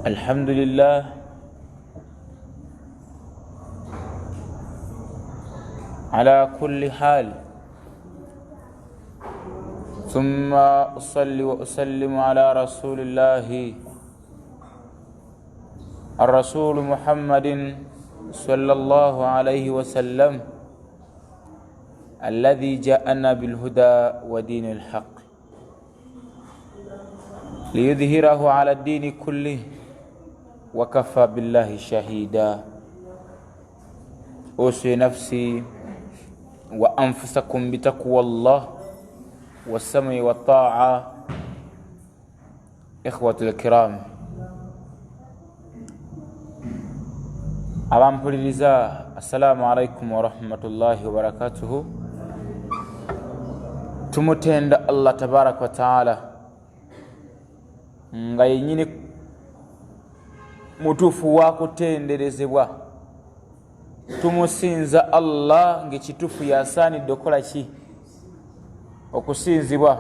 الحمد لله على كل حال ثم أصلي وأسلم على رسول الله الرسول محمد صلى الله عليه وسلم الذي جاءنا بالهدى ودين الحق ليظهره على الدين كله وكفى بالله شهيدا. أوصي نفسي وأنفسكم بتقوى الله والسمع والطاعة. إخوة الكرام، abampuliriza assalamu alaikum warahmatullahi wabarakatuhu. Tumutenda Allah tabaraka wa taala nga yenyini mutufu wa kutenderezebwa. Tumusinza Allah ng'ekitufu yasaanidde okukola ki? Okusinzibwa.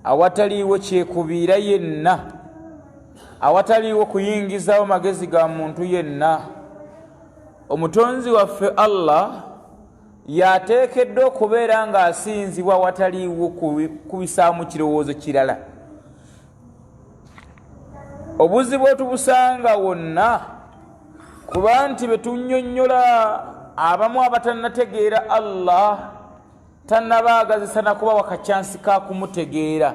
Awataliiwo kyekubiira yenna, awataliiwo kuyingizawo magezi ga muntu yenna. Omutonzi waffe Allah yateekeddwa okubeera ng'asinzibwa awataliiwo kubisaamu kirowoozo kirala. Obuzibu otubusanga wonna kuba nti betunnyonnyola abamu abatannategeera Allah tannabaagazisa na kuba wakacyansi ka kumutegeera.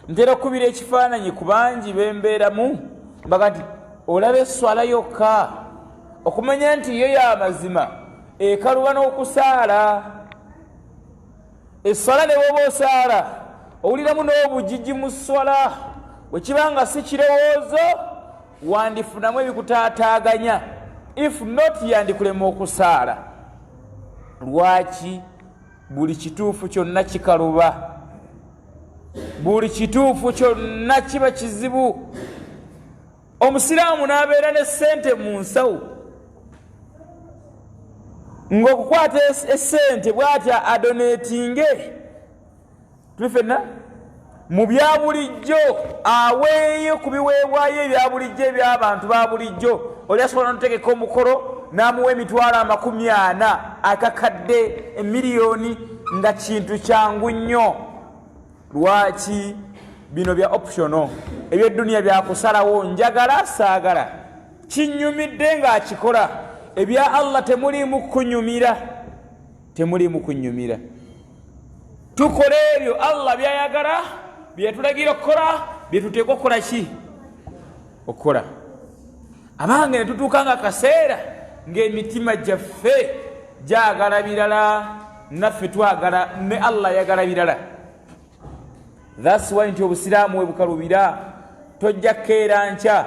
Ntera okubira ekifaananyi ku bangi bembeeramu mbaga nti olaba esswala yokka okumanya nti yo y'amazima ekaluba n'okusaala. Esswala ne bw'oba osaala owuliramu n'obujiji mu sswala, bwekibanga si kirowoozo wandifunamu ebikutaataaganya, if not yandikulema okusaala. Lwaki? Buli kituufu kyonna kikaluba, buli kituufu kyonna kiba kizibu. Omusiraamu n'abeera ne ssente mu nsawo, ng'okukwata essente bw'atya adoneetinge tuli ffenna mu bya bulijjo, aweeyo ku biweebwayo ebya bulijjo eby'abantu ba bulijjo. Oli asobola n'otegeka omukolo n'amuwa $40,000 akakadde emiliyoni nga kintu kyangu nnyo. Lwaki? Bino bya optional, eby'edduniya byakusalawo, njagala saagala, kinnyumidde ng'akikola. Ebya Allah temuliimu kunyumira, temuliimu kunyumira. Tukola ebyo Allah byayagala, byetulagira okukola, byetuteekwa okukola ki? Okukola. Abange ne tutuuka nga akaseera ng'emitima gyaffe gyagala birala, naffe twagala ne Allah yagala birala. That's why nti obusiraamu we bukalubira tojja keera nkya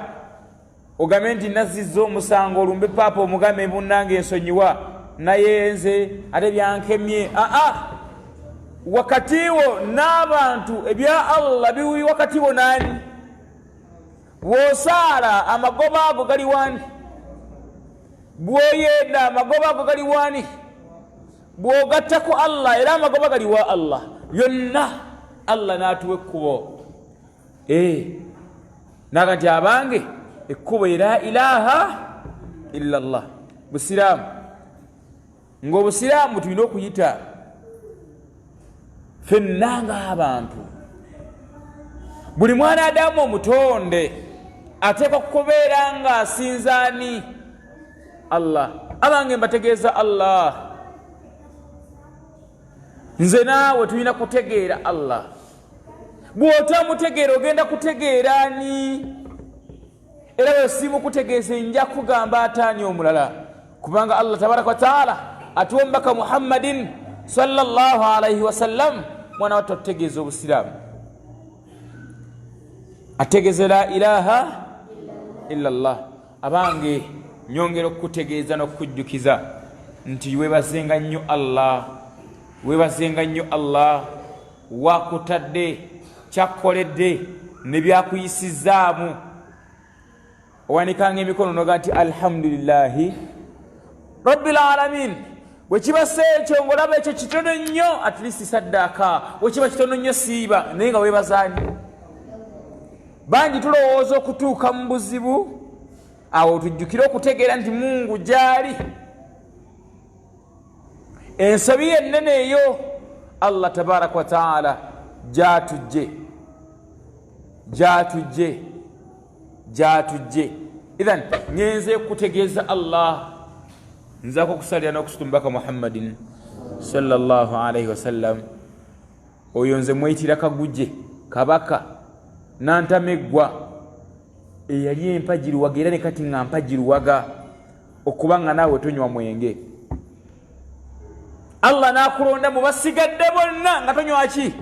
ogambe nti nazizza omusango olumbe paapa omugambe munnange ensonyiwa naye nze ate byankemye. Wakati wo n'abantu ebya Allah biwi wakati wo nani? Bw'osaala amagoba ago gali wani? Bw'oyenda amagoba ago gali wani? Bw'ogattako Allah era amagoba gali wa Allah. Yonna Allah n'atuwa ekkubo. Nagati abange ekkubo la ilaha illallah. Busiraamu. Ng'obusiraamu tulina okuyita ffenna ng'abantu. Buli mwana Adamu omutonde ateekwa kubeera ng'asinzaani Allah. Abange mbategeeza Allah. Nze naawe tulina kutegeera Allah. Bw'otamutegeera ogenda kutegeera ani? Era bwe simukutegeeza nja kugamba ataani omulala, kubanga Allah tabaraka wa taala atuwa omubaka Muhammadin sallallahu alaihi wasallam mwana wattu atutegeeza obusiraamu, ategeeze la ilaha illallah. Abange nyongera okukutegeeza n'okukujjukiza nti weebazenga nnyo Allah, weebazenga nnyo Allah wakutadde, kyakkoledde ne byakuyisizaamu. Owanikanga emikono noga nti alhamdulillahi rabbil alamin. Bwe kiba ekyo ng'olaba ekyo kitono nnyo, at least saddaaka. Bwe kiba kitono nnyo siiba, naye nga weebazaani. bangi tulowooza okutuuka mu buzibu awo tujjukire okutegeera nti Mungu gyali. Ensobi ennene eyo Allah tabaraka wa taala gyatujje. Idhan ngenze kutegeeza Allah nzako kusalira n'okusutumbaka Muhammadin sallallahu alayhi wasallam oyo nze mweyitira Kaguje kabaka nantameggwa eyali empajiruwaga era ne kati nga mpajiruwaga okuba nga naawe tonywa mwenge. Allah n'akulonda mu basigadde bonna nga tonywa ki?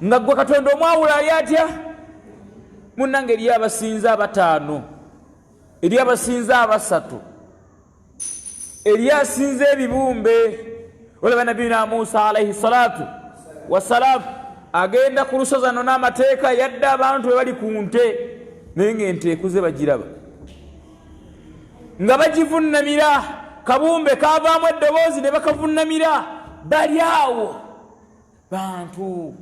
Nga gwe Katonda omwawula ali atya? Munnange eri abasinza abataano, eri abasinza abasatu, eri asinza ebibumbe. Olaba Nabiyina Musa alayhi salatu wassalam agenda ku lusozi ano n'amateeka yadde abantu bwe bali ku nte naye ng'ente ekuze bagiraba nga bagivunnamira, kabumbe kavaamu eddoboozi ne bakavunnamira, bali awo bantu.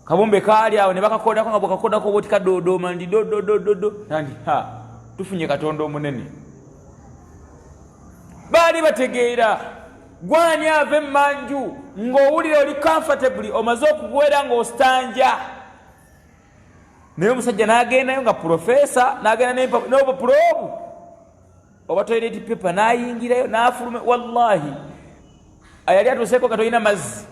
Kabumbe kaali awo ne bakakodako nga bwekakodako bwoti kadodooma ndi dododododo nandi tufunye Katonda omunene. Baali bategeera gwani ava emmanju ng'owulira oli comfortably omaze okugwera ng'ositanja. Naye omusajja n'agendayo nga profesa n'agenda n'obupulobu oba toilet paper n'ayingirayo n'afuluma. Wallahi ayali atuuseeko katoyina mazzi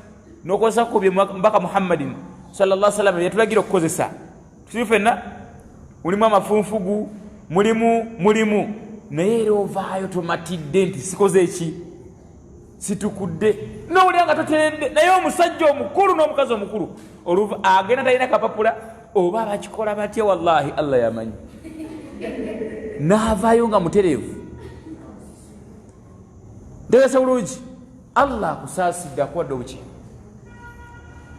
n'okozesa kubye mbaka Muhammadin sallallahu alaihi wasallam yatulagira okukozesa. Tuli ffenna mulimu amafunfugu mulimu naye era ovaayo tomatidde nti sikoze eki situkudde n'owulira nga toteredde. Naye omusajja omukulu n'omukazi omukulu oluva agenda talina kapapula oba bakikola batya, wallahi Allah yamanyi, n'avaayo nga mutereevu. Ntegese bulungi Allah akusaasidde akuwadde obuki.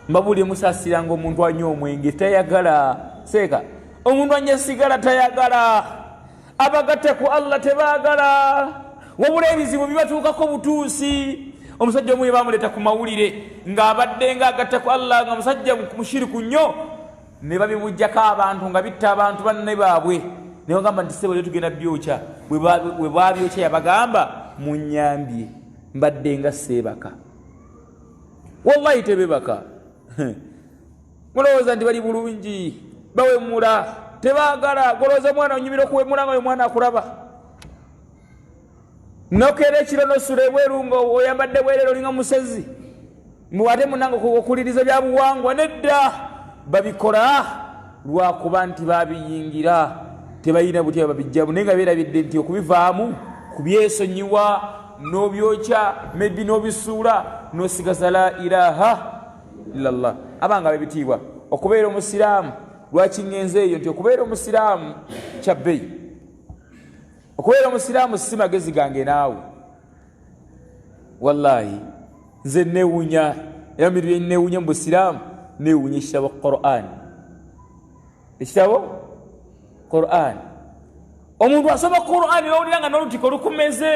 Mbabuli musaasiranga omuntu anywa omwenge tayagala. Seeka omuntu anywa sigala tayagala, abagatte ku Allah tebaagala, wabula ebizibu bibatuukako butuusi. Omusajja omu baamuleeta ku mawulire ng'abadde ng'agatte ku Allah nga musajja mushiriku nnyo, ne babibujjako abantu nga bitta abantu banne baabwe. Ne bagamba nti ssebo tugenda byokya. Bwe baabyokya yabagamba munnyambye mbadde nga seebaka. Wallahi tebebaka. Mulowooza nti bali bulungi bawemula tebaagala. Golooza mwana onyumira okuwemula nga oyo mwana akulaba. Nokera ekiro nosula ebweru nga oyambadde bwerere olinga musezi ate munange okuliriza bya buwangwa. Nedda babikola lwakuba nti babiyingira tebalina butya babijjamu, naye nga beerabidde nti okubivaamu kubyesonyiwa n'obyokya maybe n'obisuula n'osigaza la ilaha illallah. Abanga bebitiibwa okubeera omusiraamu. Lwaki ngenze eyo nti okubeera omusiraamu kyabbeyi. Okubeera omusiraamu si magezi gange naawe. Wallahi nze neewuunya era miru neewuunya mu busiraamu neewuunya ekitabo Qur'an. Ekitabo Qur'an. Omuntu asoma Qur'an n'owulira nga n'olutiko lukumeze,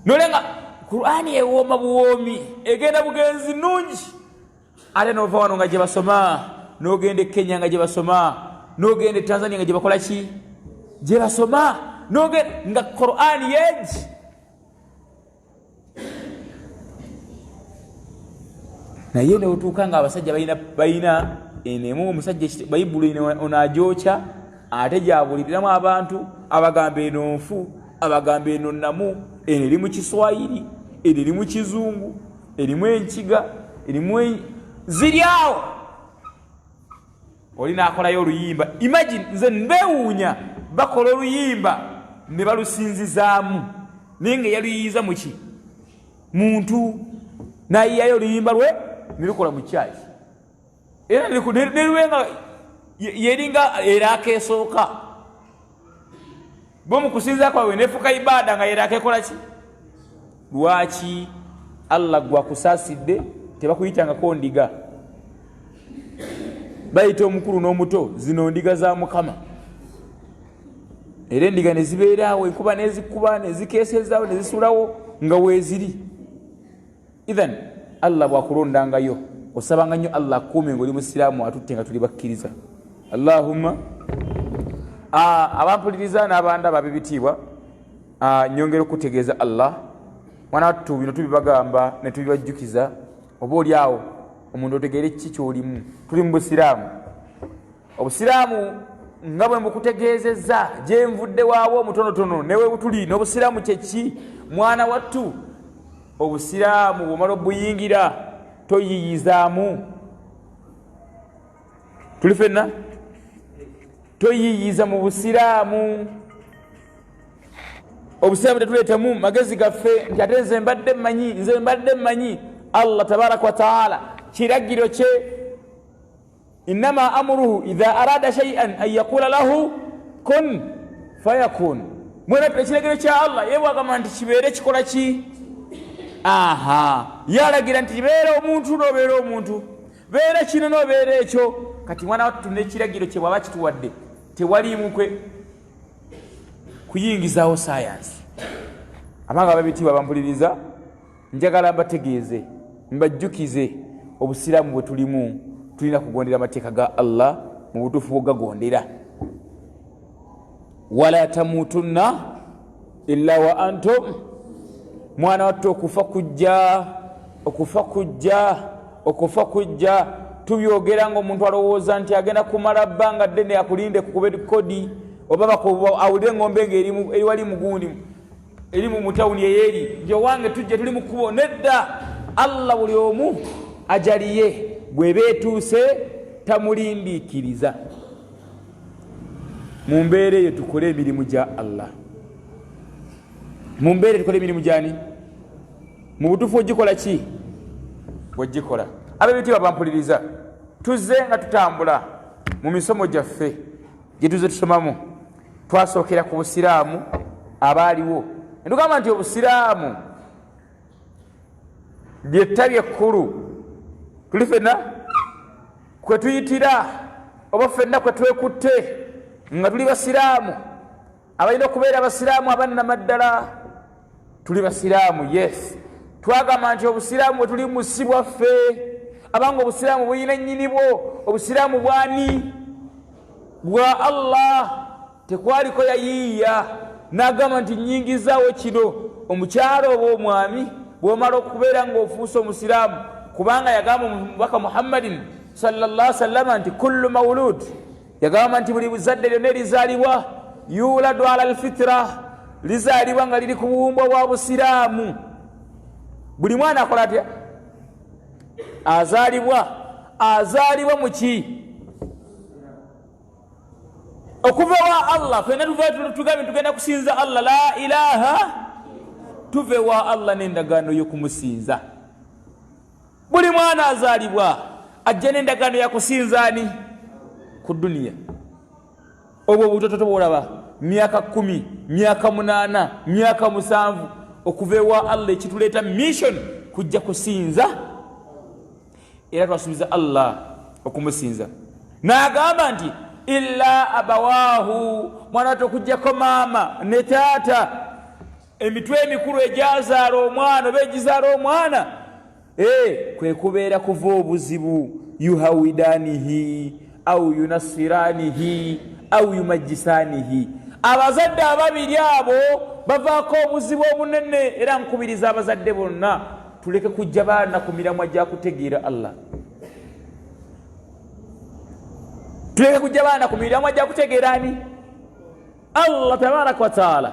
n'olenga Qur'an ewooma buwoomi egenda bugenzi nungi. Ate n'ova wano nga gye basoma, n'ogenda e Kenya nga gye basoma, n'ogenda e Tanzania nga gye bakola ki? Gye basoma, n'ogenda nga Qur'an yeegi. Naye n'otuuka nga abasajja balina enemu omusajja Bayibuli onagyokya ate gyabuliriramu abantu abagamba eno nfu, abagamba eno nnamu, eno eri mu Kiswahili, eno eri mu Kizungu, erimu Enkiga, erimu ziri awo. Oli naakolayo oluyimba. Imagine nze mbeewuunya bakola oluyimba ne balusinzizaamu naye nga yaluyiyiza muki muntu nayiyayo oluyimba lwe nilukola mu kyaki era nelwenga yeringa era akesooka bo mu kusinza kwawe nefuka ibada nga era akekola ki. Lwaki? Allah gwakusaasidde tebakuyitangako ndiga, bayita omukulu n'omuto zino ndiga za Mukama. Era endiga ne zibeerawo enkuba nezikuba nezikeesezaawo nezisulawo nga weeziri. Idhan Allah bwakulondangayo osabanga nnyo Allah akuume ng'oli musiraamu atutte nga tuli bakkiriza. Allahumma abampuliriza n'abandaba ab'ebitiibwa, nyongera okutegeeza Allah mwana wattu bino tubibagamba ne tubibajjukiza oba oli awo omuntu otegeere kiki ky'olimu. Tuli mu busiraamu. Obusiraamu nga bwe mbukutegeezezza gye nvudde waawo omutonotono newe tuli n'obusiraamu kyeki mwana wattu. Obusiraamu bw'omala obuyingira toyiyizaamu. Tuli fenna toyiyiza mu busiraamu. Obusiraamu tetuleetamu magezi gaffe nti ate nze mbadde mmanyi Allah tabaraka wa taala kiragiro kye innama amruhu idha arada shay'an an yaqula lahu kun fayakun. Mwena ekiragiro kya Allah ye bwagamba nti kibeere kikola ki? Yalagira nti kibeere omuntu n'obeera omuntu, beera kino n'obeera ekyo. Kati mwana wattu n'ekiragiro kye bw'aba kituwadde tewaliimu kuyingizaawo sayansi. Amanga ababitiibwa bampuliriza, njagala mbategeeze mbajjukize obusiraamu bwe tulimu tulina kugondera amateeka ga Allah mu butuufu bw'ogagondera. Wala tamuutunna illa wa antum. Mwana wattu okufa kujja tubyogera ng'omuntu alowooza nti agenda kumala bbanga ddene akulinde kukube kodi oba awulire ng'ombe ng'eri wali mugundi eri mu mutawuni eyeeri nti owange tujje tuli mu kkubo. Nedda, Allah buli omu ajaliye bw'eba etuuse tamulindiikiriza. Mu mbeera eyo tukole emirimu gya Allah. Mu mbeera tukole emirimu gyani? Mu butuufu ogikola ki? Bw'ogikola. Ab'ebitiibwa bampuliriza, tuzze nga tutambula mu misomo gyaffe gye tuzze tusomamu. Twasookera ku busiraamu abaaliwo. Netugamba nti obusiraamu ly'ettabi ekkulu. Tuli fenna kwe tuyitira oba fenna kwe twekutte nga tuli basiraamu abalina okubeera basiraamu abannamaddala. Tuli basiraamu, yes. Twagamba nti obusiraamu bwe tuli mu si bwaffe, abanga obusiraamu buyina nnyini bwo. Obusiraamu bwani? Bwa Allah. Tekwaliko yayiiya n'agamba nti nnyingizaawo kino. Omukyalo oba omwami bw'omala okubeera ng'ofuuse omusiraamu, kubanga yagamba omubaka Muhammadin sallallahu alaihi wasallam nti kullu mawlud, yagamba nti buli zadde lyonna erizaalibwa yuladu ala alfitra, lizaalibwa nga liri ku buwumbwa bwa busiraamu. Buli mwana akola atya? Azaalibwa mu ki? Okuva wa Allah. Fena tugambe tugenda kusinza Allah, la ilaha, tuve wa Allah n'endagaano y'okumusinza. Buli mwana azaalibwa ajja n'endagaano ya kusinzaani ku duniya. Obwo butototo bw'olaba myaka 10, myaka 8, myaka 7, okuva wa Allah ekituleeta mission kujja kusinza. Era twasuubiza Allah okumusinza. N'agamba nti illa abawahu, mwana wattu okuggyako maama ne taata, emitwe emikulu egyazaala omwana oba egizaala omwana, kwe kubeera kuva obuzibu. Yuhawidanihi au yunasiranihi au yumajjisanihi. Abazadde ababiri abo bavaako obuzibu obunene. Era nkubiriza abazadde bonna tuleke kujja baana ku miramwa gya kutegeera Allah. Tuleke kujja baana ku miramwa gya kutegeera ani? Allah tabaraka wa taala.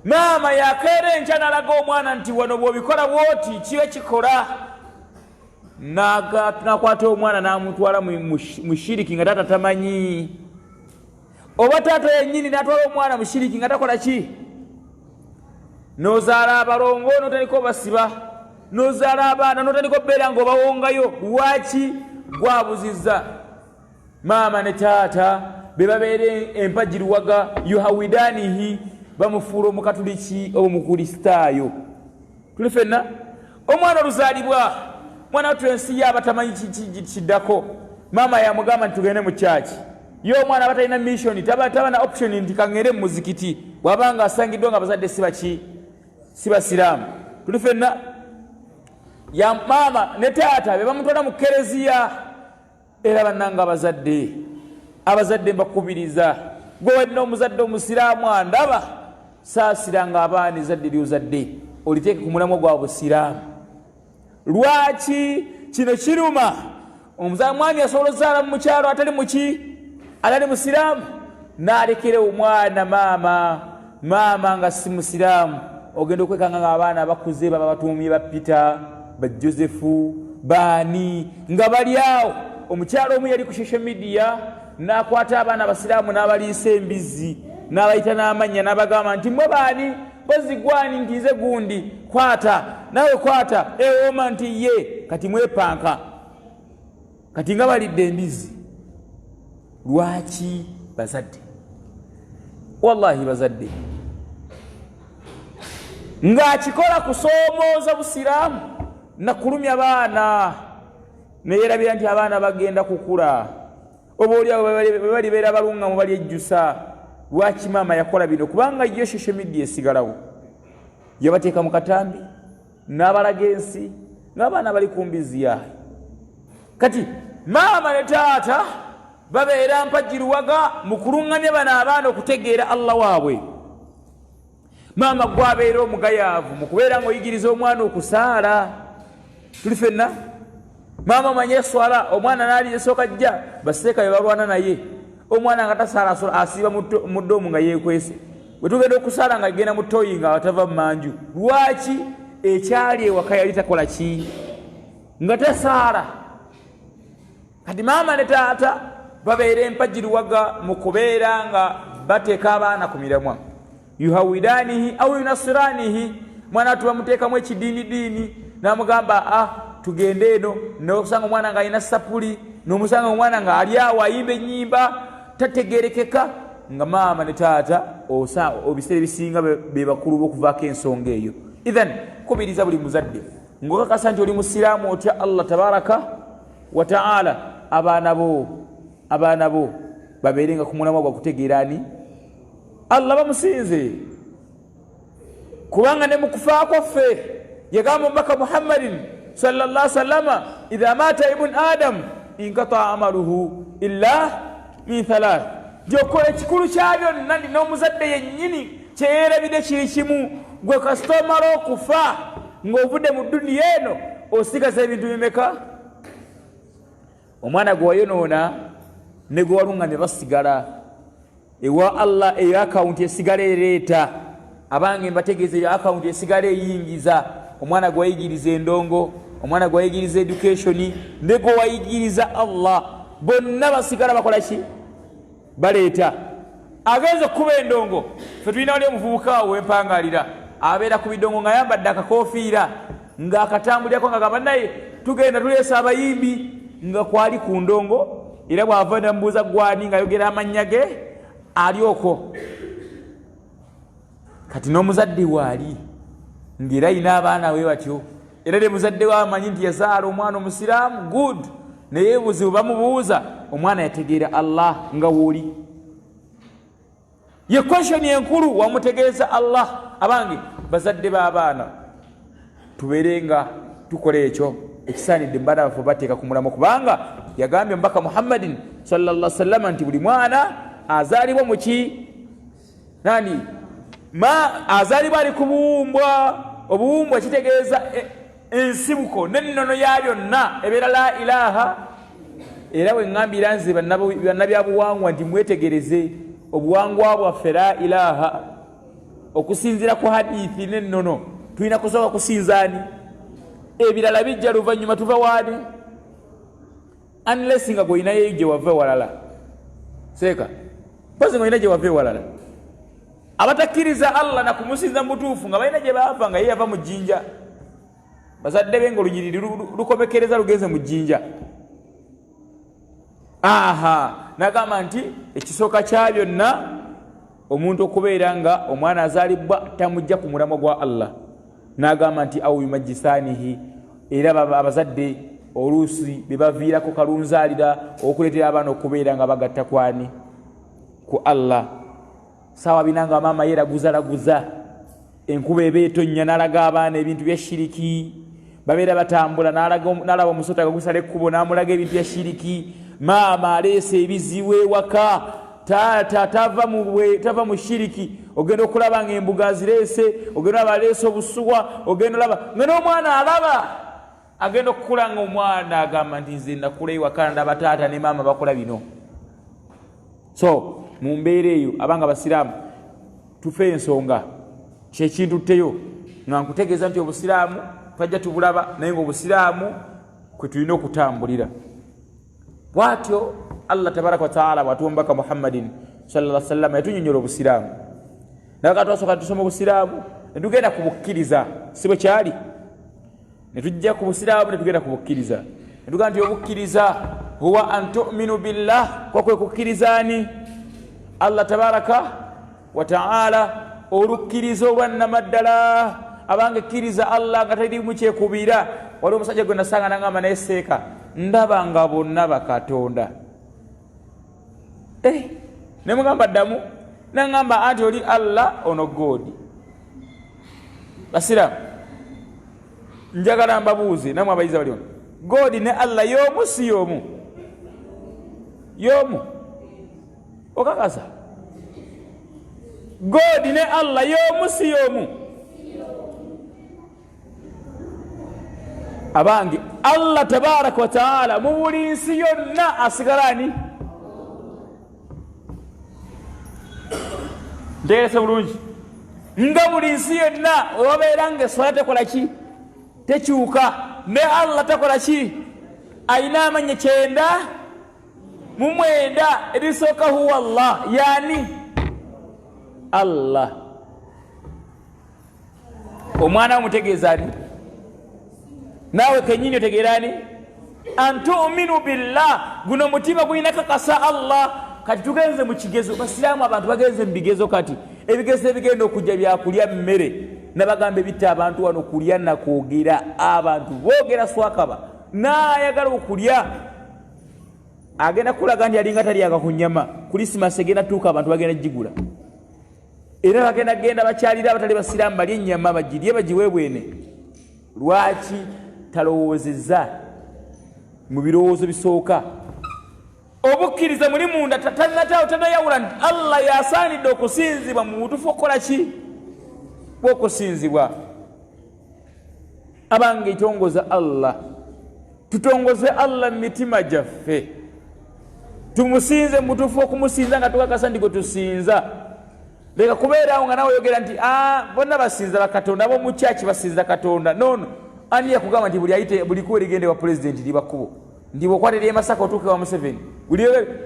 Maama yakeera enkya n'alaga omwana nti wano bw'obikola bw'oti kibe kikola. Nakwata omwana n'amutwala mu shiriki nga taata tamanyi. Oba taata yennyini n'atwala omwana mu shiriki nga takola ki? N'ozaala abalongo n'otandika obasiba, n'ozaala abaana n'otandika obbeera ng'obawongayo. Lwaki? Gwabuzizza. Maama ne taata be babeere empajiruwaga, yuhawidanihi, bamufuula omukatuliki oba omukristaayo. Tuli fenna omwana oluzaalibwa, mwana wattu ensi yaaba tamanyi kiddako. Maama yamugamba nti tugende mu kyaki. Ye omwana aba talina mission, taba na option nti kaŋŋere mu muzikiti bw'abanga asangiddwa nga abazadde si basiraamu. Tuli fenna ya mama ne taata be bamutwala mu kereziya era bannanga abazadde mbakubiriza gwe walina omuzadde omusiraamu andaba saasiranga abaana ezadde lyozadde oliteeke ku mulamwa gwa busiraamu. Lwaki kino kiruma? Omwami asobola ozaala mu mukyalo atali musiraamu n'alekera omwana maama nga si musiraamu, ogenda okwekanga nga abaana bakuze baba batuumye ba Peter ba Josefu baani nga bali awo. Omukyalo omu yali ku social media n'akwata abaana abasiraamu n'abaliisa embizzi n'abayita n'amannya n'abagamba nti mwe baani bozigwani nti nze gundi kwata nawe kwata ewooma nti ye kati mwepanka kati nga balidde embizzi. Lwaki bazadde? Wallahi bazadde ng'akikola kusoomooza busiraamu nakulumya baana neyerabira nti abaana bagenda kukula oba oliawo balibeera balungamu balyejjusa. Lwaki maama yakola bino? Kubanga yo social media esigalawo, yabateeka mu katambi n'abalaga ensi ng'abaana bali ku mbizi yayo. Kati maama ne taata babeera mpajjiruwaga mu kulungamya bano abaana okutegeera Allah waabwe. Maama gwabeera omugayaavu mu kubeera ng'oyigiriza omwana okusaala. Tuli fenna maama manye swala omwana naali esooka jja baseeka be balwana naye, omwana nga tasaala asiiba mu ddoomu nga yeekwese, bwe tugenda okusaala nga agenda mu toyi nga atava mu manju. Lwaki? Ekyali ewaka yali takola ki? Nga tasaala. Kati maama ne taata babeera empajjiruwaga mu kubeera nga bateeka abaana ku miramwa. Yuhawidanihi au yunasiranihi, mwana tubamuteekamu ekidiinidiini n'amugamba tugende eno, n'okusanga omwana nga alina sapuli, n'omusanga omwana nga ali awo ayimba ennyimba tategerekeka, nga maama ne taata obiseera ebisinga be bakulu b'okuvaako ensonga eyo. Ithan kubiriza buli muzadde ng'okakasa nti oli musiraamu otya Allah tabaraka wa ta'ala, abaana bo babeerenga ku mulamwa gwa kutegeera ani Allah bamusinze. Kubanga ne mu kufa kwaffe yagamba omubaka Muhammadin sallallahu alaihi wasallama idha mata ibn adam inkata amaluhu illa min thalath. Jokola ekikulu kya byonna n'omuzadde yennyini kyeyerabidde kiri kimu, gwe kasitomala okufa ng'ovudde mu duniya eno osigaza ebintu bimeka? Omwana gwe wayonoona ne gwe walungamye basigala ewa Allah, eyo akawunti esigala ereeta abange mbategeeza eyo akawunti esigala eyingiza. Omwana gwe wayigiriza endongo, omwana gwe wayigiriza education, ne gwe wayigiriza Allah, bonna basigala bakola ki? Baleeta. Agenza okuba endongo, ffe tulina wali omuvubuka awo wempangalira abeera ku bidongo nga ayambadde akakoofiira ng'akatambulirako nga gamba naye tugenda tuleesa abayimbi, nga kwali ku ndongo, era bw'ava namubuuza gwani ng'ayogera amannya ge ali okwo. Kati n'omuzadde waali ng'era ayina abaana we batyo, era ne muzadde we amanyi nti yazaala omwana omusiraamu good, naye buzibu bamubuuza omwana yategeera Allah nga wooli. Ye question enkulu wamutegeeza Allah. Abange bazadde b'abaana tubeerenga tukola ekyo ekisaanidde mbaana baffe bateeka ku mulamu, kubanga yagambye omubaka Muhammadin sallallahu alaihi wasallam nti buli mwana azaalibwa mu ki nani azaalibwa ali ku buwumbwa. Obuwumbwa kitegeeza ensibuko n'ennono ya byonna ebeera la ilaha. Era bwe ŋŋambira nze bannabyabuwangwa nti mwetegereze obuwangwa bwaffe la ilaha, okusinziira ku hadithi n'ennono tulina kusooka kusinzaani, ebirala bijja luvannyuma tuva waani, unless nga gwolinayo gye wava walala. Seeka mpozi nga olina gye wava walala. Abatakkiriza Allah na kumusinza mu butuufu nga balina gye baava nga ye yava mu jjinja, bazadde be nga olunyiriri lukomekereza lugenze mu jjinja. Nagamba nti ekisooka kya byonna omuntu okubeera nga omwana azaalibwa tamujja ku mulamwa gwa Allah. Nagamba nti awu yumajjisanihi, era abazadde oluusi be baviirako kalunzaalira okuleetera abaana okubeera nga bagatta kwani ku Allah. Saawa binanga maama yeeraguza enkuba eba etonnya n'alaga abaana ebintu bya shiriki, babeera batambula n'alaba omusota gagusala ekkubo n'amulaga ebintu bya shiriki, maama aleese ebizibu ewaka, taata tava mu shiriki, ogenda okulaba nga embuga zireese, ogenda olaba aleese obusuwa, ogenda olaba nga n'omwana alaba agenda okukula nga omwana agamba nti nze nakula ewaka ndaba taata ne maama bakola bino. So mu mbeera eyo abanga basiraamu tufe ensonga kyekintu tteyo nga nkutegeeza nti obusiraamu twajja tubulaba naye nga obusiraamu kwe tulina okutambulira. Bwatyo Allah tabaraka wa taala bwatuwambaka Muhammadin sallallahu alaihi wasallam yatunyonyola obusiraamu. Naye katwasooka tusoma obusiraamu ne tugenda ku bukkiriza, si bwe kyali? Ne tujja ku busiraamu ne tugenda ku bukkiriza. Ne tugamba nti obukkiriza huwa an tu'minu billah, kwa kwe kukkirizaani Allah tabaraka wa taala, olukkiriza olwannamaddala. Abange kkiriza Allah nga taliimu kyekubiira. Waliwo omusajja gwe nasanga n'agamba naye seeka ndaba nga bonna bakatonda. Ne mugamba ddamu, n'aŋŋamba anti oli Allah ono God. Basiraamu njagala mbabuuze namwe abayizi bali ono, God ne Allah y'omu si y'omu? Y'omu. Okakasa God ne Allah y'omu si y'omu? Abange Allah tabaraka wa taala mu buli nsi yonna asigalani? Ntegerese bulungi nga buli nsi yonna obabeera nga eswala tekola ki? Tekyuka. Ne Allah takola ki? Ayina amanya 9 mu 9 erisooka huwa Allah. Yani Allah. Omwana omutegeeza ani? Naawe kenyini otegeera ani? Antu'minu billah. Guno mutima gulina kakasa Allah. Kati tugenze mu kigezo, basiraamu abantu bagenze mu bigezo. Kati ebigezo ebigenda okujja byakulya mmere, nabagamba ebitta abantu wano kulya nakwogera. Abantu boogera swakaba naayagala okulya, agenda kulaga nti alinga talyaga ku nnyama. Kulisimasi egenda tuuka abantu bagenda gigula, era bagenda genda bakyalira abatali basiraamu balye ennyama bagirye bagiwe bwene. Lwaki? Talowoozezza mu birowoozo bisooka. Obukkiriza muli munda tanayawula nti Allah yasaanidde okusinzibwa mu butuufu okukola ki? Bw'okusinzibwa. Abange itongoza Allah, tutongoze Allah mu mitima gyaffe, tumusinze mu butuufu okumusinza nga tukakasa nti gwe tusinza. Leka kubeerawo nga nawe oyogera nti bonna basinza bakatonda, ab'omu kyaki basinza Katonda. Nono ani yakugamba nti buli kuba erigende wa pulezidenti liba kkubo? Ndi bw'okwatira e Masaka otuuke wa Museveni,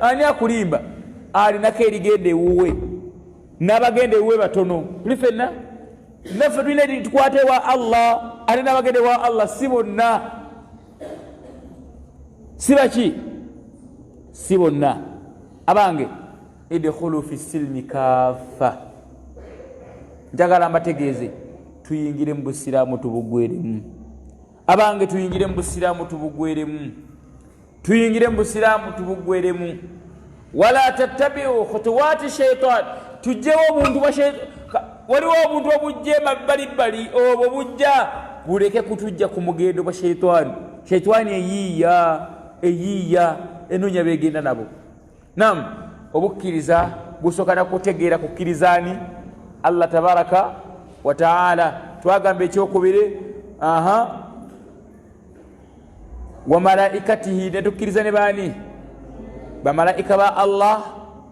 ani akulimba? Alinako erigenda ewuwe, n'abagenda ewuwe batono. Tuli ffenna naffe tulina tukwate wa Allah, ate n'abagenda wa Allah si bonna. Si baki? Si bonna. Abange idkhulu fi silmi kaffa. Njagala mbategeeze tuyingire mu busiraamu tubugweremu. Abange tuyingire mu busiraamu tubugweremu. Tuyingire mu busiraamu tubugweremu. Wala tattabi'u khutuwati shaytan. Tujjewo obuntu bwa shaytan. Waliwo obuntu obujje mabbalibbali, obwo bujja buleke kutujja ku mugendo gwa shaytan. Shaytan eyiya enonya begenda nabo. Nam obukkiriza busooka na kutegeera kukkirizaani Allah tabaraka wa taala. Twagamba ekyokubiri wa malaikatihi, ne tukkiriza ne baani? Bamalaika ba Allah.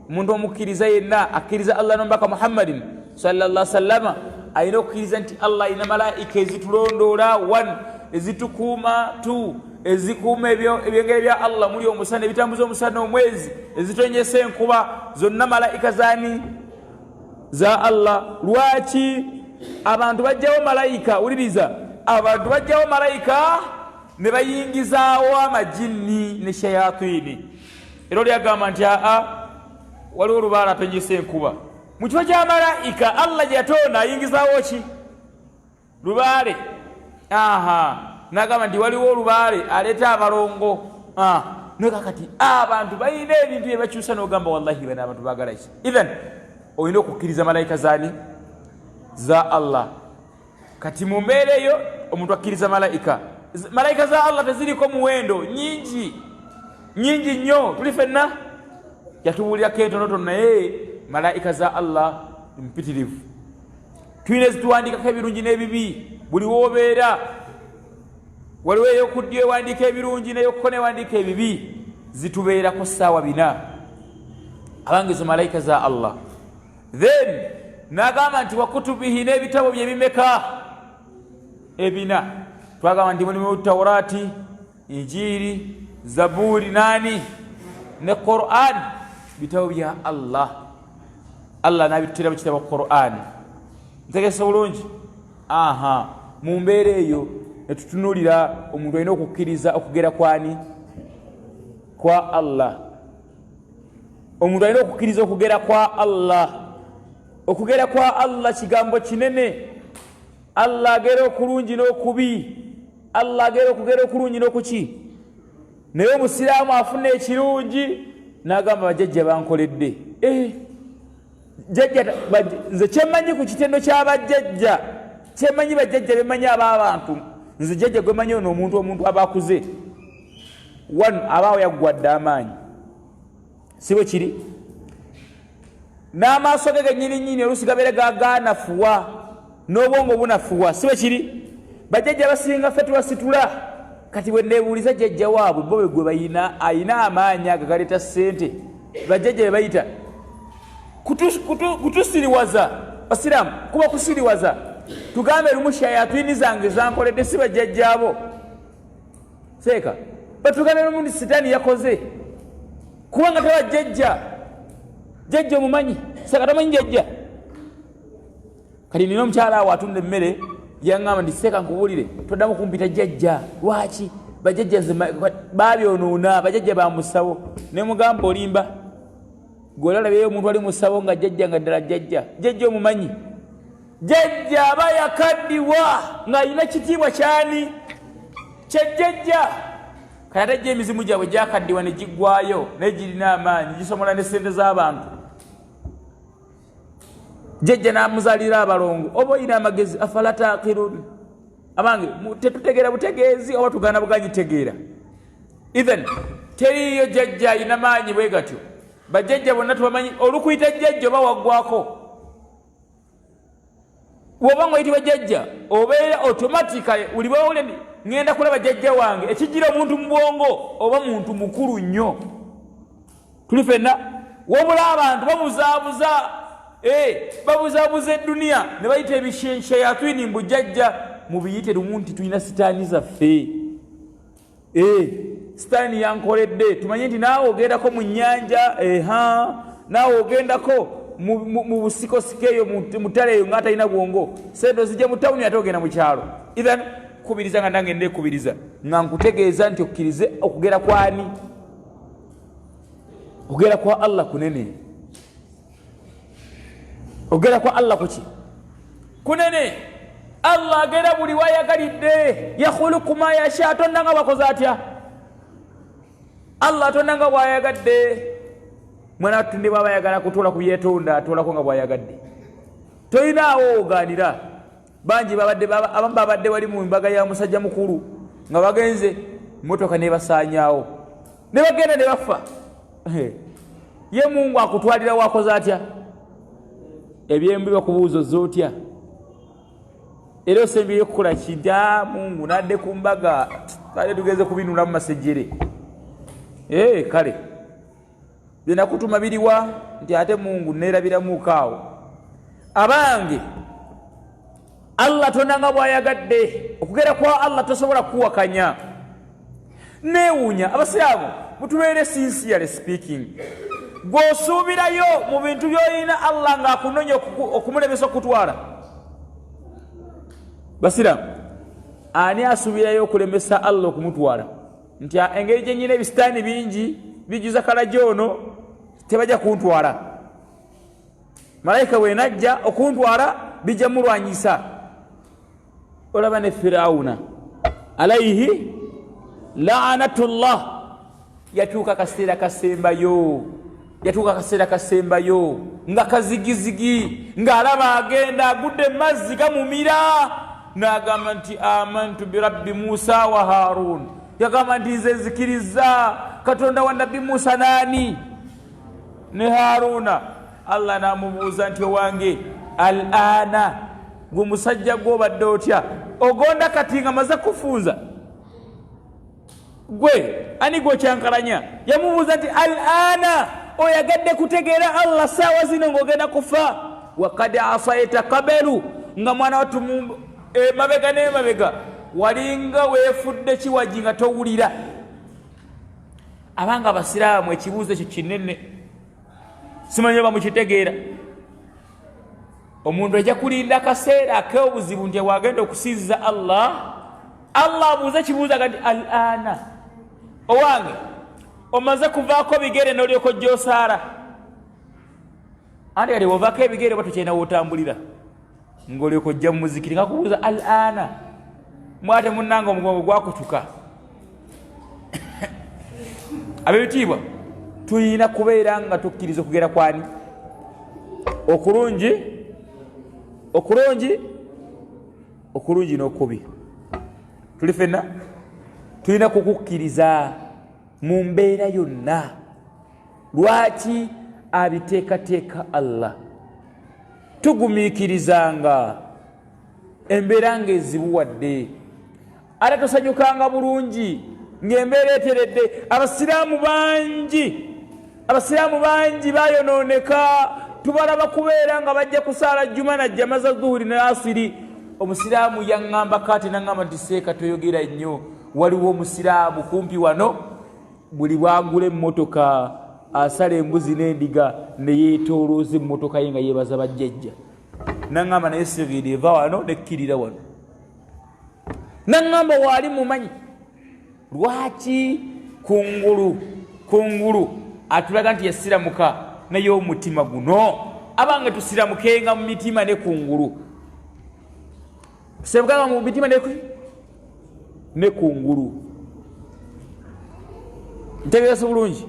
Omuntu omukkiriza yenna akkiriza Allah n'omubaka Muhammadin sallallahu alaihi wasallam ayina okukkiriza nti Allah ayina malaika ezitulondoola 1, ezitukuuma 2, ezikuuma ebyengeri bya Allah muli omusana, ebitambuza omusana omwezi, ezitonyesa enkuba, zonna malaika zaani? Za Allah. Lwaki? Abantu bajjawo malaika, uliriza, abantu bajjawo malaika ne bayingizaawo amajinni ne shayatini. Era lyagamba nti waliwo olubaala atonyesa enkuba. Mu kifo kya malaika Allah gye yatonda ayingizaawo ki? Lubaale. N'agamba nti waliwo olubaale aleeta abalongo. Nakakati abantu balina ebintu bye bakyusa n'ogamba wallahi bano abantu baagala ki? Idhan olina okukkiriza malaika zaani? Za Allah. Kati mu mbeera eyo omuntu akkiriza malaika malaika za Allah teziriko muwendo nyingi nnyo tuli ffenna yatubuulirako entonotono naye malaika za Allah mpitirivu tuyina zituwandikako ebirungi n'ebibi buli woobeera waliwo ey'okuddyo ewandiika ebirungi n'ey'okukona newandiika ebibi zitubeerako ssaawa bina abange zo malaika za Allah then n'agamba nti wakutubihi n'ebitabo bye bimeka ebina twagamba nti mulimu tawurati injiri zaburi nani ne Qur'an bitabo bya Allah n'abitutira mu kitabo Qur'an ntegese bulungi mu mbeera eyo netutunulira omuntu alina okukkiriza okugera kwani kwa Allah omuntu alina okukkiriza okugera kwa Allah okugera kwa Allah kigambo kinene Allah agera okulungi n'okubi Allah agera okugera okulungi n'okuki naye omusiraamu afuna ekirungi n'agamba bajjajja bankoledde jjajja nze kyemmanyi ku kitendo ky'abajjajja kyemmanyi bajjajja bemanyi ab'abantu nze jjajja gwe manyi ono omuntu aba akuze abaawo yaggwadde amaanyi si bwe kiri n'amaaso ge gennyininyini oluusi gabeere gagaanafuwa n'obwongo bunafuwa si bwe kiri bajjajja basinga ffe tubasitula kati bwe neebuuliza jjajja waabwe bo bwe gwe ayina amaanyi agagaleeta ssente bajjajja be bayita kutusiriwaza basiraamu kuba kusiriwaza tugambe lumu shayatini zange zankoledde si bajjajjaabo seeka batugambe lumu nti sitaani yakoze kubanga taba jjajja omumanyi seeka tamanyi jjajja kati nina omukyala awo atunda emmere yaŋŋamba nti seeka nkubuulire toddamu kumpita jjajja lwaki bajjajja nze babyonoona bajjajja bamusawo ne mugamba olimba gwe olalabeyo omuntu ali musabo nga jjajja nga ddala jjajja omumanyi jjajja aba yakaddiwa ng'alina kitiibwa kyani kyejjajja kati ate emizimu gyabwe gyakaddiwa ne giggwayo naye girina amaanyi gisomola ne ssente z'abantu jjajja n'amuzaalira abalongo oba oyina amagezi afala taakirun abange tetutegeera butegeezi oba tugaana buganyi tegeera ithan teriyo jjajja alina maanyi bwe gatyo bajjajja bonna tubamanyi olukuyita jjajja oba waggwako bw'oba ng'oyitibwa jjajja obeera automatically buli bwewule ŋŋenda kulaba jjajja wange ekigira omuntu mu bwongo oba muntu mukulu nnyo tuli ffenna wabula abantu babuzaabuza edduniya ne bayita ebishayatwini mbu jjajja mubiyite lumu nti tulina sitaani zaffe sitaani yankoledde tumanye nti naawe ogendako mu nnyanja naawe ogendako mu busikosiko eyo mutale eyo ng'atalina bwongo sente zijja mu tawuni ate ogenda mu kyalo ithan kubiriza nga nange nneekubiriza nga nkutegeeza nti okkirize okugera kwani okugera kwa Allah kunene okugera kwa Allah kuki kunene Allah agera buli wayagalidde yakhuluqu ma yasha atonda nga bwakoze atya Allah atonda nga bwayagadde mwana wattunde bw'aba ayagala kutuula ku byetonda atuulako nga bwayagadde tolinaawo ogaanira bangi abamu babadde wali mu mbaga ya musajja mukulu nga bagenze motoka nebasaanyaawo ne bagenda ne bafa ye Mungu akutwalira wakoze atya ebyembi bakubuuzo zootya era osembyeyo okukola kinti Mungu nadde ku mbaga kale tugeze kubinula mu masejjere kale byenakutuma biriwa nti ate Mungu neerabiramuukaawo abange Allah tonanga bwayagadde okugera kwa Allah tosobola kuwakanya neewuunya abasiraamu mutubeere sincerely speaking gw'osuubirayo mu bintu by'olina Allah ng'akunonya okumulemesa okutwala basiraamu ani asuubirayo okulemesa Allah okumutwala nti engeri gye nnyina ebisitaani bingi bijuza kalajo ono tebajja kuntwala malayika bwe najja okuntwala bijja mulwanyisa olaba ne Firawuna alayhi la'anatullah yatuuka kaseera kasembayo nga kazigizigi ng'alaba agenda agudde mazzi gamumira n'agamba nti amantu birabbi Musa wa Harun. Yagamba nti nze nzikiriza Katonda wa nabbi Musa nani ne Haruna. Allah n'amubuuza nti owange al-ana gwe musajja gw'obadde otya ogonda kati nga maze kufunza gwe ani gw'okyankalanya? Yamubuuza nti al-ana oyagadde kutegeera Allah saawa zino ng'ogenda kufa wakad asaita qabelu nga mwana watu emabega n'emabega walinga weefudde kiwaji nga towulira. Abanga abasiraamu ekibuuzo ekyo kinene simanyi oba mukitegeera. Omuntu ajja kulinda akaseera ak'obuzibu nti wagenda okusinziza Allah abuuze ekibuuzo nti al-ana owange omaze kuvaako bigere n'olyoka ojja osaara. Anti kati wovaako ebigere oba tokyalina wootambulira ng'olyoka ojja mu muzikiri nga kubuuza al-ana mwate munnanga omugongo gwakutuka. Ab'ebitiibwa tulina kubeera nga tukkiriza okugera kwani okulungi n'okubi. Tuli ffenna tulina kukukkiriza mu mbeera yonna. Lwaki? Abiteekateeka Allah. Tugumiikirizanga embeera ng'ezibuwadde ate tosanyukanga bulungi ng'embeera eteredde. Abasiraamu bangi bayonooneka. Tubalaba kubeera nga bajja kusaala juma na jamaza zuhuri ne asiri. Omusiraamu yaŋŋamba kati naŋŋamba nti seeka toyogera nnyo. Waliwo omusiraamu kumpi wano buli bwagula emmotoka asala embuzi n'endiga ne yeetoolooza emmotoka ye nga yeebaza bajjajja. Naŋŋamba naye sigiri eva wano nekkirira wano. Naŋŋamba waali mumanyi lwaki kungulu atulaga nti yasiramuka naye omutima guno abange tusiramukenga mu mitima ne kungulu. Tusiramukanga mu mitima ne kungulu. Ntegeeza bulungi.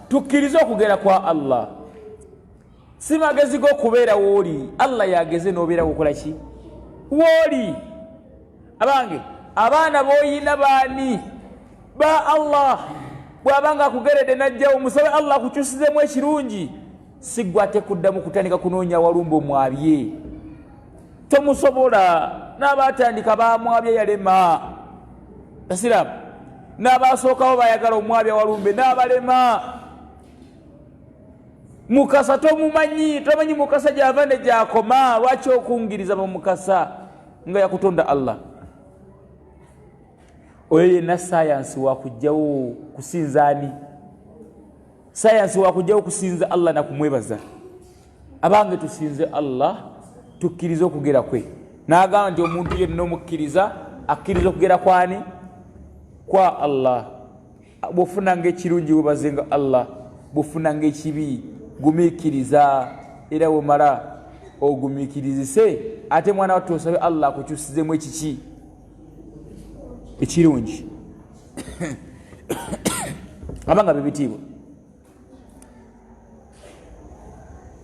Tukkirize okugera kwa Allah. Si magezi g'okubeera wooli. Allah yageze n'obeera gukola ki? Wooli. Abange abaana b'oyina baani? Ba Allah. Bw'abanga akugeredde najjawo musabe Allah akukyusizemu ekirungi. Si ggwe ate kuddamu kutandika kunoonya walumbe omwabye. Tomusobola. N'abatandika bamwabye yalema. Basiraamu n'abasookawo bayagala omwabya walumbe n'abalema. Mukasa tomumanyi. Tomanyi mukasa gy'ava ne gy'akoma. Lwaki okungiriza mu mukasa nga yakutonda Allah? Oyo yenna sayansi wakujjawo kusinza ani? Sayansi wakujjawo kusinza Allah na kumwebaza. Abange tusinze Allah tukkirize okugera kwe. N'agamba nti omuntu yenna omukkiriza akkiriza okugera kwani? Kwa Allah. Bw'ofunanga ekirungi webazenga Allah. Bw'ofunanga ekibi gumiikiriza era bw'omala ogumiikirizise ate mwana wattu osabe Allah akukyusizemu ekiki? Ekirungi. Abanga b'ebitiibwa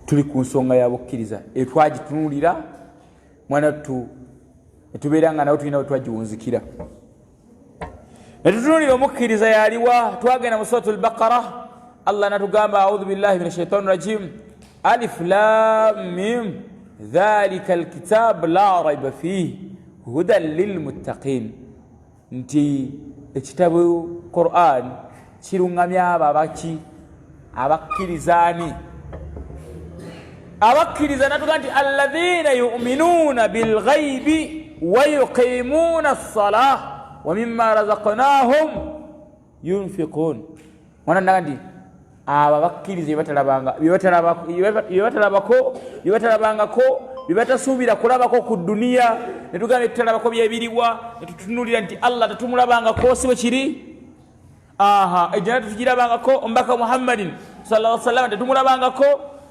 tuli ku nsonga ya bukkiriza etwagitunuulira mwana wattu netubeera nga nawe tulina we twagiwunzikira. Netutunuulira omukkiriza yaliwa. Twagenda mu suratul Baqara Allah natugamba a'udhu billahi minash shaitani rajim alif lam mim dhalika alkitab la rayba fihi hudan lilmuttaqin. Nti ekitabu Qur'an kirungamya abaki? Abakkirizaani. Abakkiriza natugamba nti alladhina yu'minuna bilghaybi wa yuqimuna as-salah wa mimma razaqnahum yunfiqun. Mwana nandi aba bakkiriza byebatalabangako byebatasuubira kulabako ku duniya. Netugamba tutalabako byebiriwa netutunulira nti Allah tatumulabangako si bwe kiri. Ejjana tutugirabangako omubaka Muhammadin sallallahu alaihi wasallam tetumulabangako.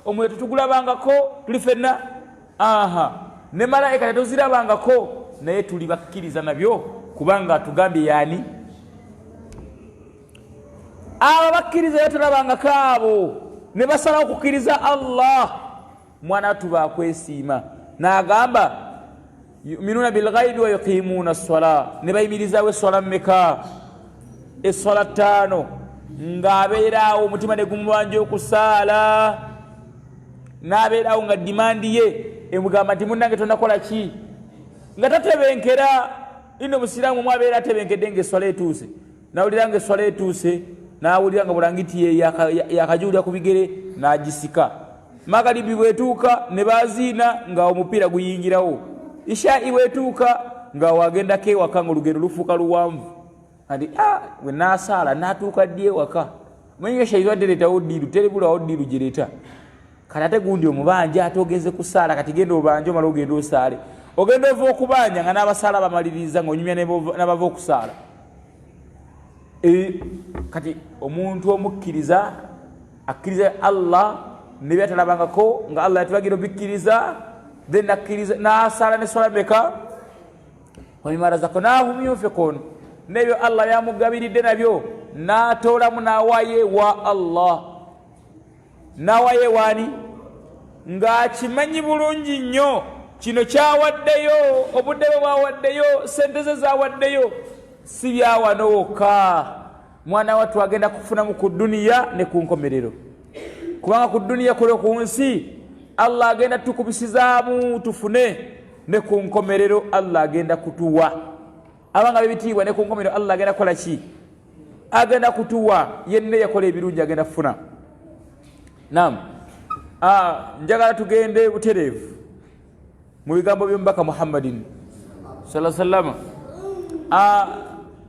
Omwe tutugulabangako tuli ffenna. Ne malaika tetuzirabangako naye tuli bakkiriza nabyo kubanga atugambye yani. Abo bakkiriza yatulabangako abo ne basalawo okukkiriza Allah. Mwana wattu baakwesiima n'agamba yu'minuna bil ghaibi wa yuqimuna as-salah ne bayimirizawo eswala mmeka eswala ttaano ng'abeeraawo omutima ne gumubanja okusaala n'abeeraawo nga dimandi ye emugamba nti munnange tonakola ki nga tatebenkera ino musiraamu mwabeera atebenkedde ng'eswala etuuse nawulira ng'eswala etuuse n'awulira nga bulangiti ye yakajuulira ku bigere n'agisika magalibi bwetuuka ne baziina nga omupiira guyingirawo ishai bwetuuka nga wagendako ewaka nga olugendo lufuuka luwanvu ati bwe naasaala n'atuuka ddi ewaka manyi shaitani teretawo ddiiru terebulawo ddiiru gireeta kati ate gundi omubanja ate ogeze kusaala kati genda obanja omala ogenda osaale ogenda ova okubanja nga n'abasaala bamaliriza ng'onyumya n'abava okusaala kati omuntu omukkiriza akkiriza Allah ne byatalabangako nga Allah yatubagira obikkiriza then akkiriza n'asaala n'eswala meka wamimma razaqnahum yunfiqun nebyo Allah byamugabiridde nabyo n'atoolamu n'awaaye wa Allah n'awaaye waani ng'akimanyi bulungi nnyo kino kyawaddeyo obudde bwe bwawaddeyo sente ze zawaddeyo si byawano wokka mwana wattu agenda kufunamu ku duniya ne ku nkomerero kubanga ku duniya kule ku nsi Allah agenda tukubisizaamu tufune ne ku nkomerero Allah agenda kutuwa abanga bebitiibwa ne ku nkomerero Allah agenda kukola ki agenda kutuwa yenna yakola ebirungi agenda kufuna naam njagala tugende butereevu mu bigambo by'omubaka Muhammadin sallallahu alaihi wasallam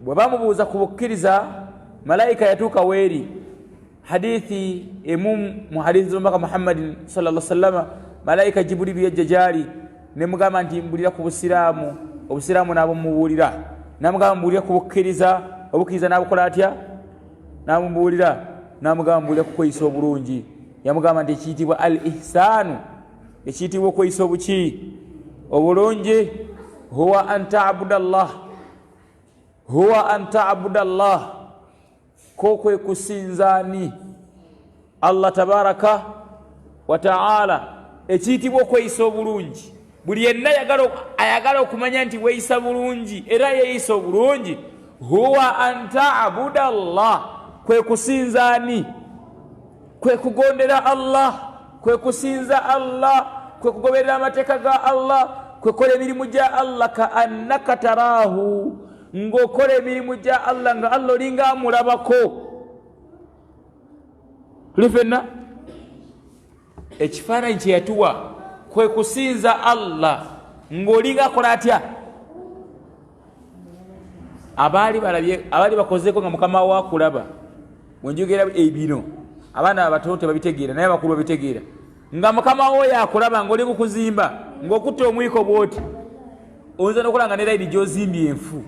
bwe bamubuuza ku bukkiriza malayika yatuuka weeri hadithi emu mu hadithi z'omubaka Muhammadin sallallahu alaihi wasallam malayika Jibrilu yajja gyali ne mugamba nti mbulira ku busiraamu obusiraamu n'abo mubuulira namugamba mbuulira ku bukkiriza obukkiriza n'abukola atya n'amubuulira namugamba mbuulira ku kweyisa obulungi yamugamba nti ekiyitibwa al ihsaanu ekiyitibwa okweyisa obuki obulungi huwa an ta'buda Allah kokwe kusinzaani Allah tabaraka wa ta'ala ekiyitibwa okweyisa obulungi buli yenna ayagala okumanya nti weeyisa bulungi era yeeyisa obulungi huwa an ta'buda Allah kwe kusinzaani kwe kugondera Allah kwe kusinza Allah kwe kugoberera amateeka ga Allah kwe kola emirimu gya Allah ka annaka taraahu ng'okola emirimu gya Allah nga Allah olinga amulabako tuli fenna ekifaananyi kye yatuwa kwe kusinza Allah ng'olinga akola atya abaali bakozeeko nga mukama wa kulaba bwenjogera ebino abaana abatono tebabitegeera naye abakulu babitegeera nga mukama wo yakulaba ng'oli kukuzimba ng'okutta omwiko bwoti oyinza n'okola nga ne layini gy'ozimbye enfu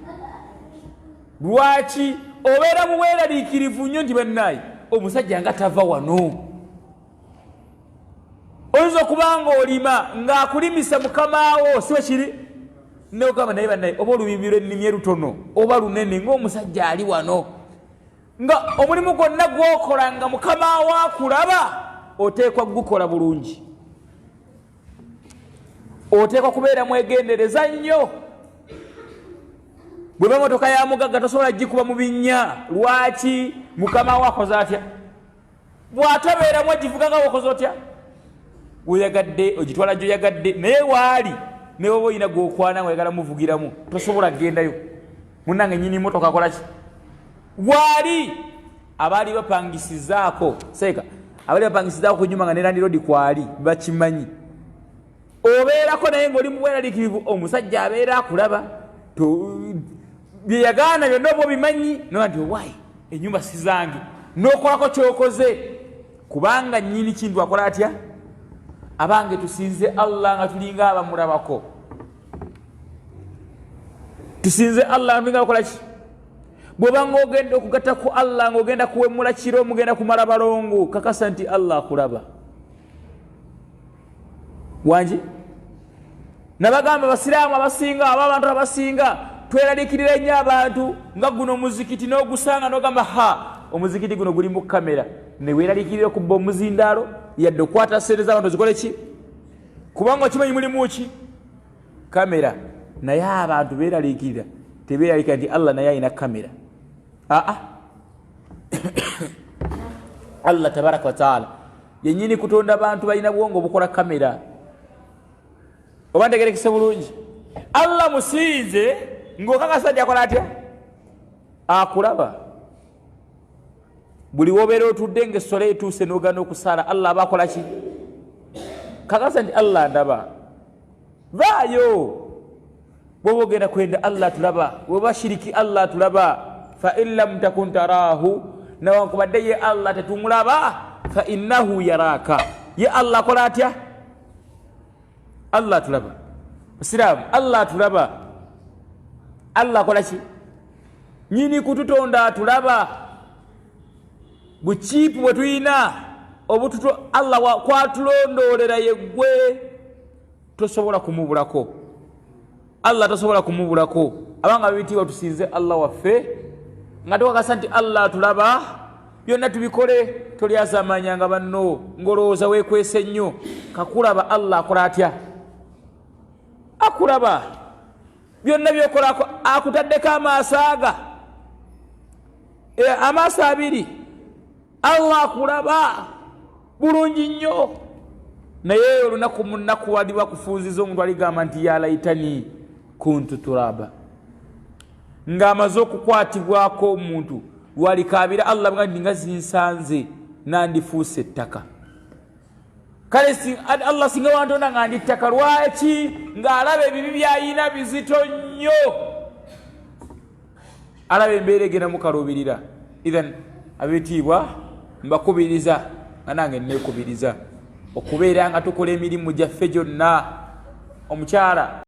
lwaki obeera mu bweraliikirivu nnyo nti bannaayi omusajja nga tava wano oyinza okuba ng'olima ng'akulimisa mukama wo si we kiri n'ogamba naye bannaayi oba olubimbi lw'ennimye lutono oba lunene ng'omusajja ali wano nga omulimu gwonna gw'okola nga mukama wo akulaba oteekwa gukola bulungi oteekwa kubeera mwegendereza nnyo bwe bamotoka ya mugagga tosobola gikuba mu binnya lwaki mukama wo akoze atya bw'atabeeramu agivuga nga wokoze otya weyagadde ogitwala gyoyagadde naye waali naye oba oyina gw'okwana ngaoyagala muvugiramu tosobola kgendayo munnange nyini motoka akola ki waali abaali bapangisizaako seeka abaali bapangisizaako kunyuma nga nerandi road kwali bakimanyi obeerako naye ng'oli mu bweraliikirivu omusajja abeera akulaba byeyagaana byonna oba obimanyi noga nti owaayi ennyumba si zange n'okolako kyokoze kubanga nnyini kintu akola atya abange tusinze Allah nga tulinga abamulabako tusinze Allah nga tulinga abakola ki bw'oba ng'ogenda okugatta ku Allah ng'ogenda kuwemula kiro mugenda kumala balongo kakasa nti Allah akulaba wangi nabagamba abasiraamu abasinga aba abantu abasinga tweraliikirira nnyo abantu nga guno omuzikiti n'ogusanga n'ogamba omuzikiti guno guli mu kamera ne weeraliikirira okubba omuzindaalo yadde okwata sente z'abantu zikole ki kubanga okimanyi mulimu ki kamera naye abantu beeraliikirira tebeeraliikira nti Allah naye alina kamera. Allah tabaraka wa taala yennyini kutonda abantu balina bwongo bukola kamera. Oba ntegerekese bulungi? Allah musinze ng'okakasa nti akola atya? Akulaba. Buli wobeera otudde ng'essole etuuse n'ogana okusaala Allah aba akola ki? Kakasa nti Allah ndaba. Vaayo bw'oba ogenda kwenda Allah tulaba, bw'oba shiriki Allah tulaba. Fa in lam takun taraahu, newankubadde ye Allah tetumulaba, fa innahu yaraaka, ye Allah akola atya? Allah tulaba. Musiraamu, Allah tulaba. Allah akola ki? Nyini kututonda atulaba. Bukiipu bwe tulina obututo Allah kwatulondoolera ye gwe tosobola kumubulako. Allah tosobola kumubulako. Abanga bibitiibwa tusinze Allah waffe nga tukakasa nti Allah tulaba. Byonna tubikole tolyazamanyanga banno ngolowooza weekwese nnyo. Kakulaba Allah akola atya? Akulaba. Byonna byokola akutaddeko amaaso aga, amaaso abiri. Allah akulaba bulungi nnyo. Naye olunaku munaku wali bakufunziza omuntu aligamba nti ya laitani kuntu turaba, ng'amaze okukwatibwako omuntu lwalikabira Allah bwandi nga zinsanze nandifuuse ettaka. Kale Allah singa wantonda nga ndi ttaka, lwaki? Ng'alaba ebibi byayina bizito nnyo, alaba embeera egenda mukaluubirira. Ithan abitiibwa mbakubiriza nga nange neekubiriza okubeera nga tukola emirimu gyaffe gyonna. Omukyala